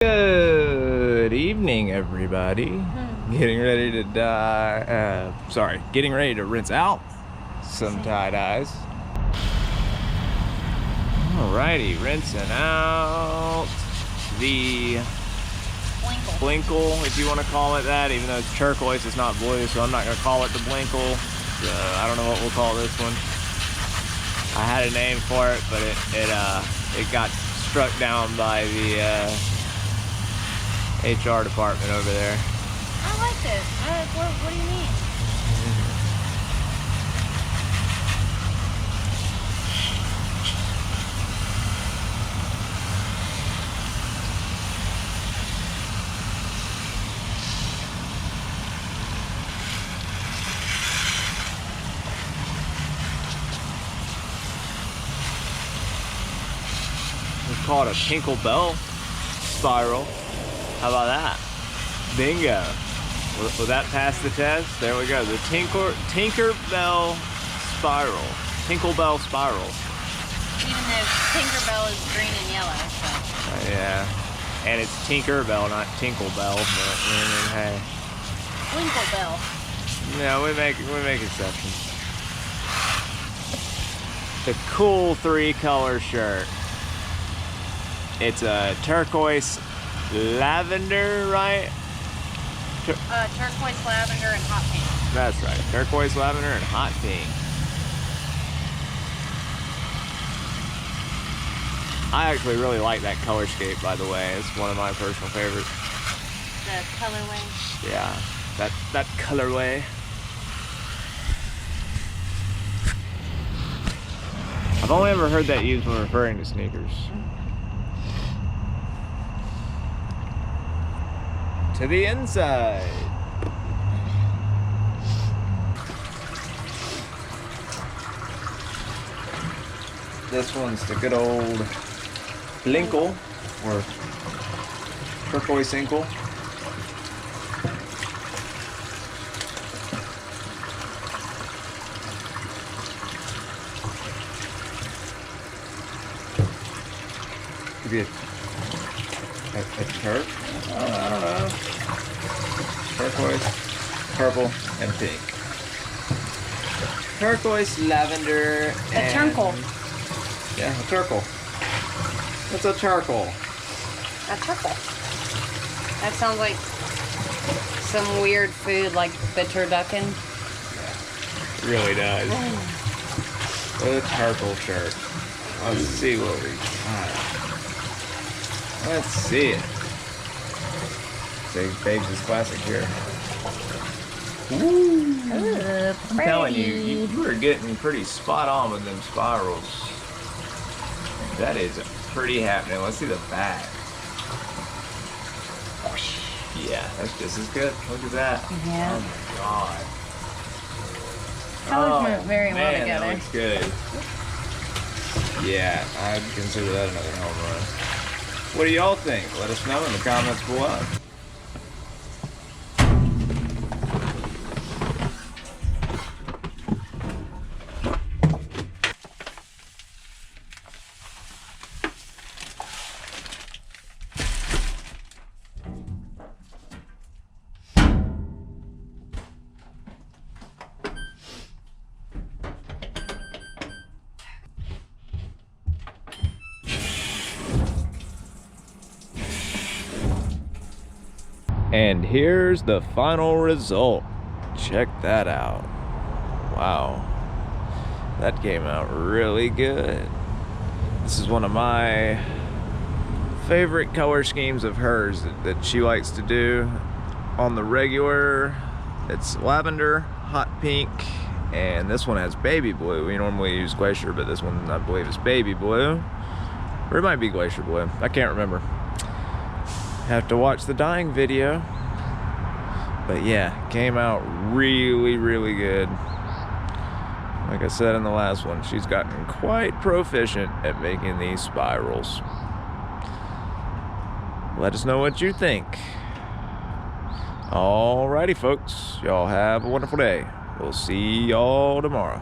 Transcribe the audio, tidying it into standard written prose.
Good evening, everybody. Getting ready to getting ready to rinse out some tie-dyes. Alrighty, rinsing out the Blinkle, if you want to call it that, even though it's turquoise, it's not blue, so I'm not going to call it the Blinkle. I don't know what we'll call this one. I had a name for it, but it got struck down by the HR department over there. I like it. What do you mean? It's called a Tinkle Bell spiral. How about that? Bingo. Will that pass the test? There we go. The Tinker Bell spiral. Tinkle Bell spiral. Even though Tinker Bell is green and yellow, so. Yeah. And it's Tinker Bell, not Tinkle Bell, but hey. Blinkle Bell. Yeah, we make exceptions. The cool 3-color shirt. It's a turquoise lavender, right? Turquoise, lavender, and hot pink. That's right. Turquoise, lavender, and hot pink. I actually really like that color scheme, by the way. It's one of my personal favorites. The colorway. Yeah, that colorway. I've only ever heard that used when referring to sneakers. To the inside. This one's the good old Blinkle, or turquoise inkle. Could be a turk? I don't know. Turquoise, purple, and pink. Turquoise, lavender, and... A turquoise. Yeah, a turquoise. What's a turquoise? A turquoise. That sounds like some weird food like the turducken. Yeah, it really does. A turquoise shirt. Let's see what we got. Let's see it. See, Babes' classic here. Woo! I'm telling you, you are getting pretty spot on with them spirals. That is pretty happening. Let's see the back. Yeah, that's just as good. Look at that. Yeah. Oh my god. Colors went very well together. That looks good. Yeah, I'd consider that another home run. What do y'all think? Let us know in the comments below. And here's the final result. Check that out. Wow. That came out really good. This is one of my favorite color schemes of hers that she likes to do on the regular. It's lavender, hot pink, and this one has baby blue. We normally use glacier, but this one I believe is baby blue. Or it might be glacier blue. I can't remember. Have to watch the dyeing video. But yeah, came out really, really good. Like I said in the last one, she's gotten quite proficient at making these spirals. Let us know what you think. Alrighty folks, y'all have a wonderful day. We'll see y'all tomorrow.